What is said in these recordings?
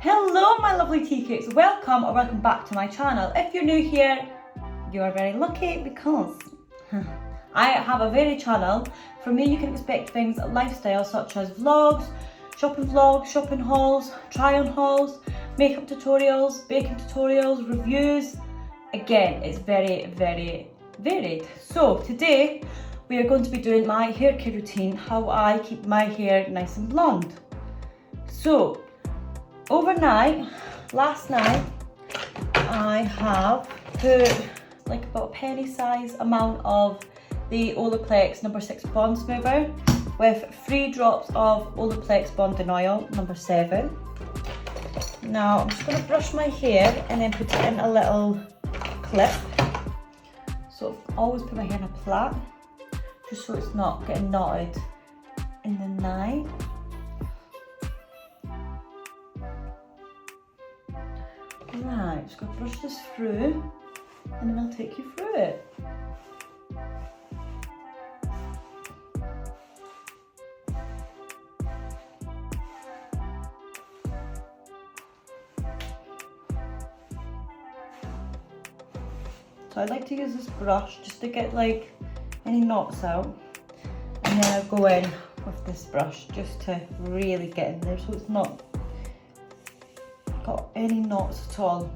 Hello my lovely tea cakes, welcome or welcome back to my channel. If you're new here, you are very lucky because I have a varied channel. From me you can expect things lifestyle such as vlogs, shopping hauls, try on hauls, makeup tutorials, baking tutorials, reviews. Again, it's very varied. So today we are going to be doing my hair care routine, how I keep my hair nice and blonde. So overnight, last night, I have put like about a penny size amount of the Olaplex No. 6 Bond Smoother with 3 drops of Olaplex Bonding Oil No. 7. Now I'm just going to brush my hair and then put it in a little clip. So I always put my hair in a plait, just so it's not getting knotted in the night. Right, just going to brush this through and then I'll take you through it. So I like to use this brush just to get like any knots out, and then I'll go in with this brush just to really get in there so it's not got any knots at all.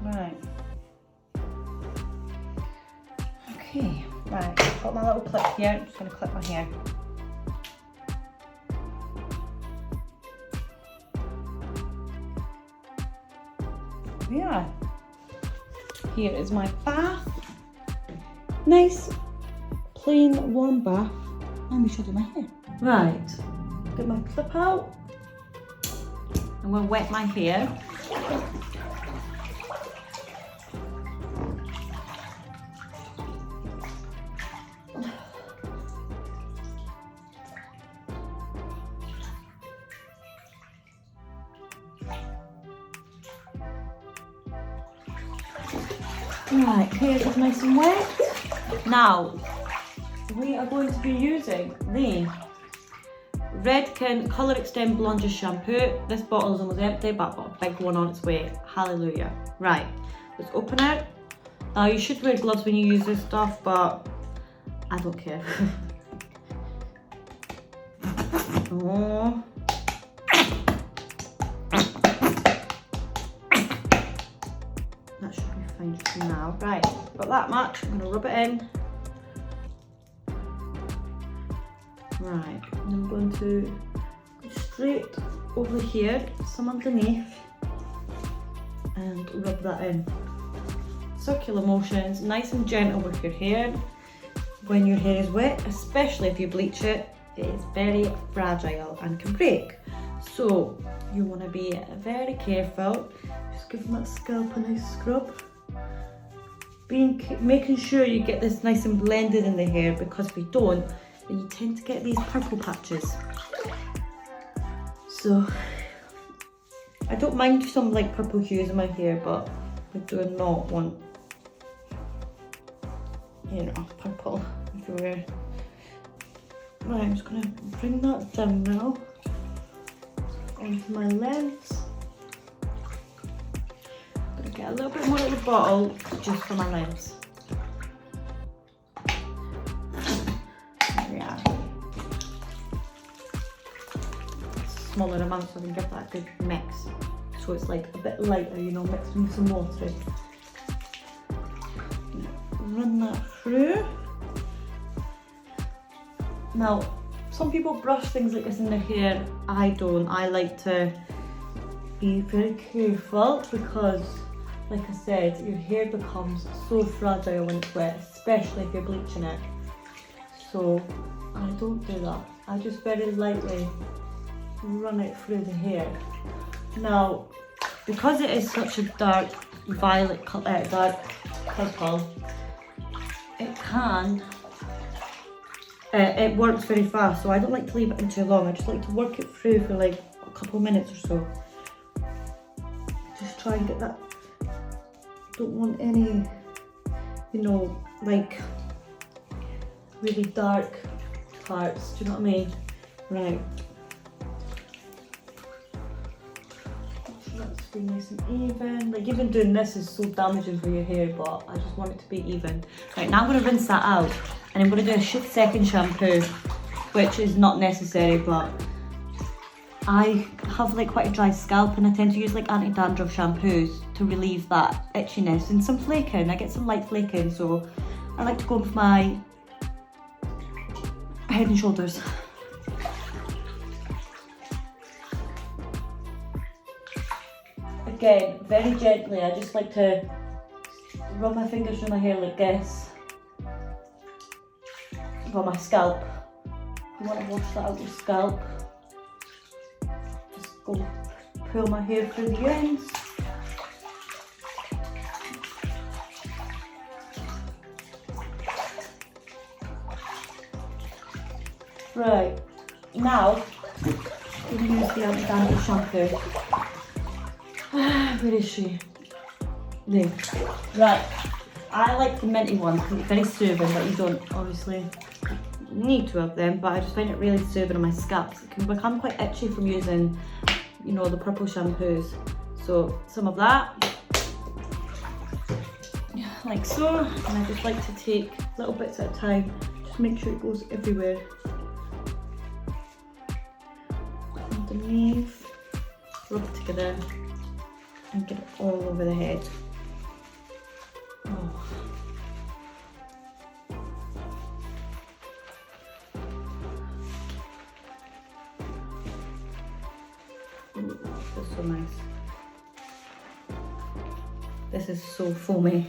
Right. Okay, right, got my little clip here, I'm just going to clip my hair. Yeah, here is my bath. Nice, plain, warm bath. Let me show you my hair. Right, get my clip out. I'm going to wet my hair. Right, hair is nice and wet. Now, we are going to be using the Redken Colour Extend Blondage shampoo. This bottle is almost empty, but I've got a big one on its way. Hallelujah. Right, let's open it. Now, you should wear gloves when you use this stuff, but I don't care. Oh. That should be fine just now. Right, got that much. I'm going to rub it in. Right, and I'm going to go straight over here, some underneath, and rub that in. Circular motions, nice and gentle with your hair. When your hair is wet, especially if you bleach it, it is very fragile and can break. So you want to be very careful. Just give that scalp a nice scrub. Making sure you get this nice and blended in the hair, because if you don't, then you tend to get these purple patches. So I don't mind some like purple hues in my hair, but I do not want, you know, purple everywhere. Right, I'm just gonna bring that down now onto my lens. I'm gonna get a little bit more of the bottle just for my lens. Smaller amounts so I can give that a good mix, so it's like a bit lighter, you know, mixed with some water. Run that through. Now, some people brush things like this in their hair. I don't. I like to be very careful because, like I said, your hair becomes so fragile when it's wet, especially if you're bleaching it. So I don't do that. I just very lightly run it through the hair. Now, because it is such a dark violet colour, dark purple, it works very fast, so I don't like to leave it in too long. I just like to work it through for like a couple of minutes or so. Just try and get that, don't want any, you know, like really dark parts, do you know what I mean? Right, Let's be nice and even. Like even doing this is so damaging for your hair, but I just want it to be even. Right, now I'm going to rinse that out and I'm going to do a second shampoo, which is not necessary, but I have like quite a dry scalp and I tend to use like anti-dandruff shampoos to relieve that itchiness and some flaking. I get some light flaking, so I like to go with my Head and Shoulders. Again, very gently, I just like to rub my fingers through my hair like this. On my scalp. You want to wash that out your scalp. Just go pull my hair through the ends. Right, now I'm going to use the anti-dandruff shampoo. Where is she? There. Right, I like the minty one because it's very soothing, but you don't obviously need to have them, but I just find it really soothing on my scalp. It can become quite itchy from using, you know, the purple shampoos. So some of that, like so, and I just like to take little bits at a time, just make sure it goes everywhere. Underneath, rub it together and get it all over the head. Oh. Ooh, this is so nice. This is so foamy.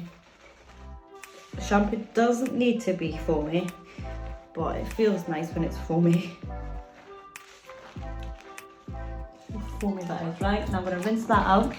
The shampoo doesn't need to be foamy, but it feels nice when it's foamy. Foamy that is, right? Now I'm going to rinse that out.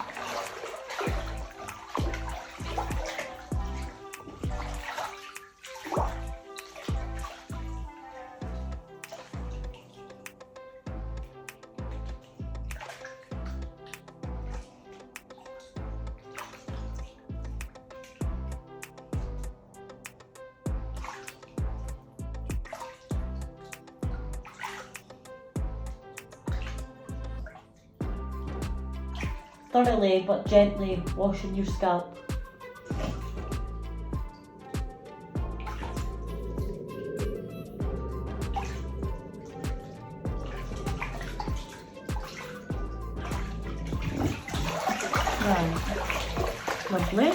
Thoroughly but gently washing your scalp. Right, lovely.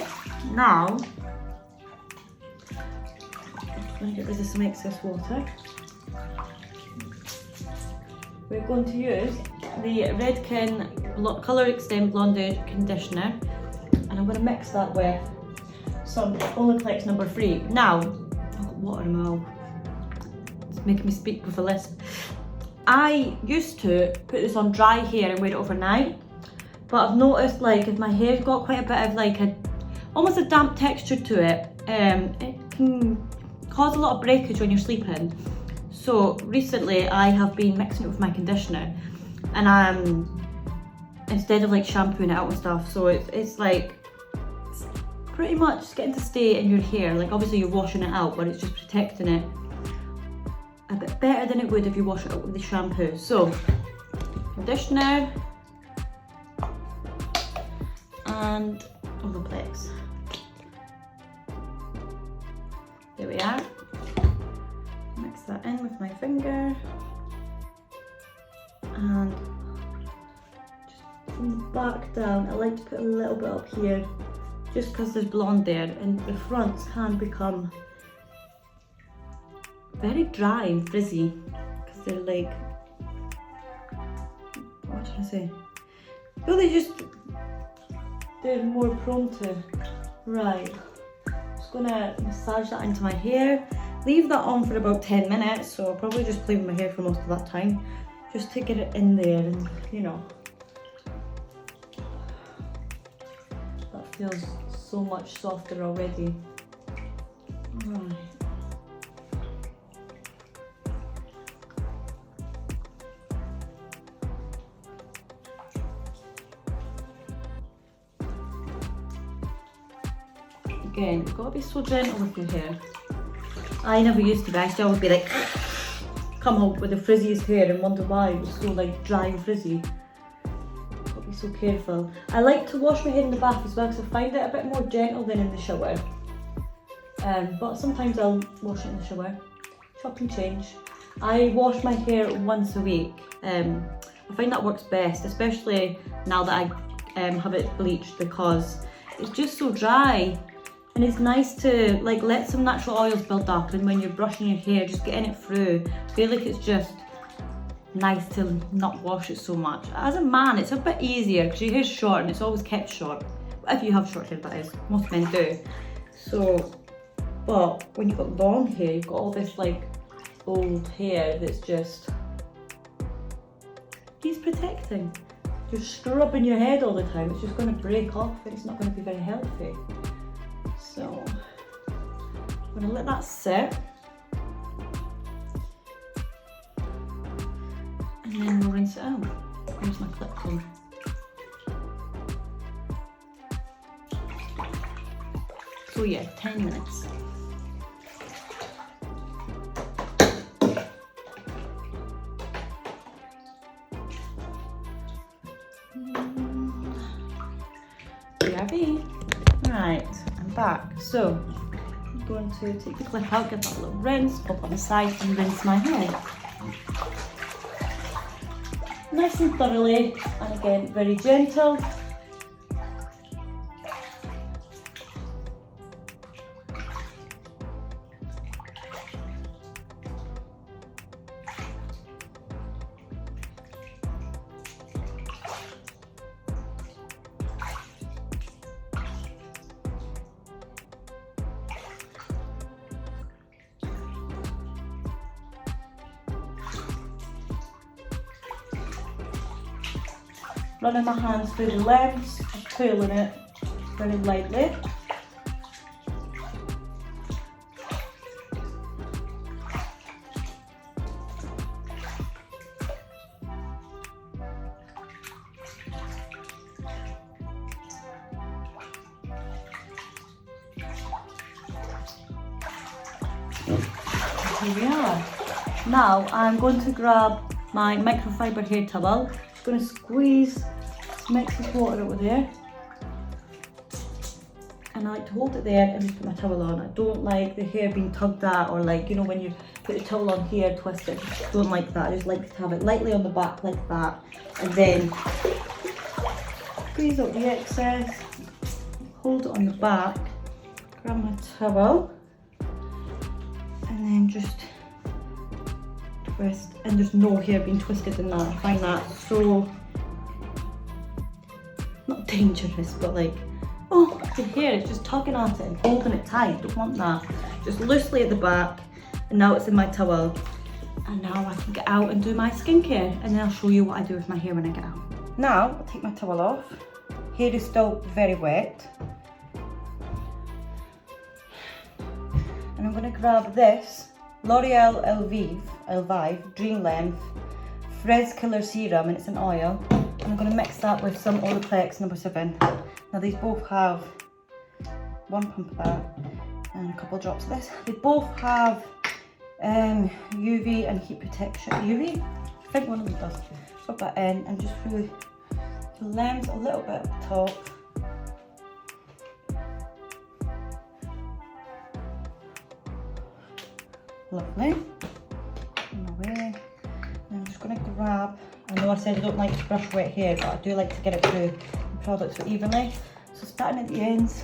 Now, I'm going to get rid of some excess water. We're going to use the Redken Colour Extend Blondage conditioner, and I'm going to mix that with some Olaplex number 3. Now, I've got water in my mouth. It's making me speak with a lisp. I used to put this on dry hair and wear it overnight, but I've noticed like if my hair's got quite a bit of like almost a damp texture to it, it can cause a lot of breakage when you're sleeping. So recently I have been mixing it with my conditioner, and instead of like shampooing it out and stuff, so it's like it's pretty much getting to stay in your hair. Like obviously you're washing it out, but it's just protecting it a bit better than it would if you wash it out with the shampoo. So conditioner and Olaplex. There we are. Mix that in with my finger and just from the back down. I like to put a little bit up here just because there's blonde there, and the fronts can become very dry and frizzy because they're like, what should I say? Well, they're more prone to. Right, just gonna massage that into my hair. Leave that on for about 10 minutes, so I'll probably just play with my hair for most of that time, just to get it in there, and you know, that feels so much softer already. Right. Again, you've got to be so gentle with your hair. I never used to be. I used to always be like, come home with the frizziest hair and wonder why it was so like dry and frizzy. But be so careful. I like to wash my hair in the bath as well because I find it a bit more gentle than in the shower. But sometimes I'll wash it in the shower. Chop and change. I wash my hair once a week. I find that works best, especially now that I have it bleached, because it's just so dry. And it's nice to like let some natural oils build up, and when you're brushing your hair, just getting it through. I feel like it's just nice to not wash it so much. As a man, it's a bit easier because your hair's short and it's always kept short. If you have short hair, that is. Most men do. So, but when you've got long hair, you've got all this like old hair that's just needs protecting. You're scrubbing your head all the time. It's just going to break off and it's not going to be very healthy. So, I'm going to let that sit. And then we'll rinse it out. Here's my clip comb. So yeah, 10 minutes. Right, I'm back. So, I'm going to take the clip out, give that a little rinse, pop on the side and rinse my hair. Nice and thoroughly, and again, very gentle. Running my hands through the lengths, pulling it very lightly. Here we are. Now I'm going to grab my microfiber hair towel. Just going to squeeze, mix this water over there. And I like to hold it there and just put my towel on. I don't like the hair being tugged at, or like, you know, when you put the towel on here, twist it. I don't like that. I just like to have it lightly on the back like that. And then squeeze out the excess, hold it on the back, grab my towel, and then just twist. And there's no hair being twisted in that. I find that so, not dangerous, but like, oh, the hair is just tugging at it and holding it tight. Don't want that. Just loosely at the back, and now it's in my towel. And now I can get out and do my skincare, and then I'll show you what I do with my hair when I get out. Now, I'll take my towel off. Hair is still very wet. And I'm gonna grab this L'Oreal Elvive Dream Length Frizz Killer Serum, and it's an oil. And I'm gonna mix that with some Olaplex number 7. Now these both have one pump of that and a couple of drops of this. They both have UV and heat protection. UV? I think one of them does. Put that in and just through the lens a little bit at the top. Lovely. Away. I'm just going to grab, I know I said I don't like to brush wet hair, but I do like to get it through the products evenly. So starting at the ends,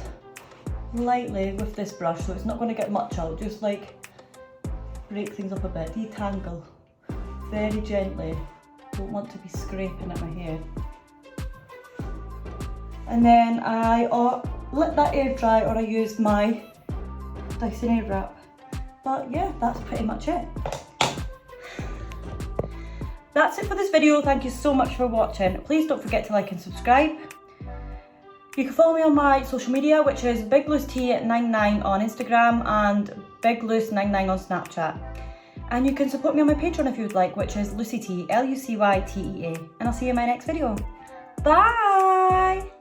lightly with this brush, so it's not going to get much out, just like break things up a bit, detangle, very gently. Don't want to be scraping at my hair. And then I let that air dry, or I use my Dyson Airwrap. But yeah, that's pretty much it. That's it for this video. Thank you so much for watching. Please don't forget to like and subscribe. You can follow me on my social media, which is BigLucyTea99 on Instagram and BigLuce99 on Snapchat. And you can support me on my Patreon if you would like, which is LucyTea, LucyTea. And I'll see you in my next video. Bye!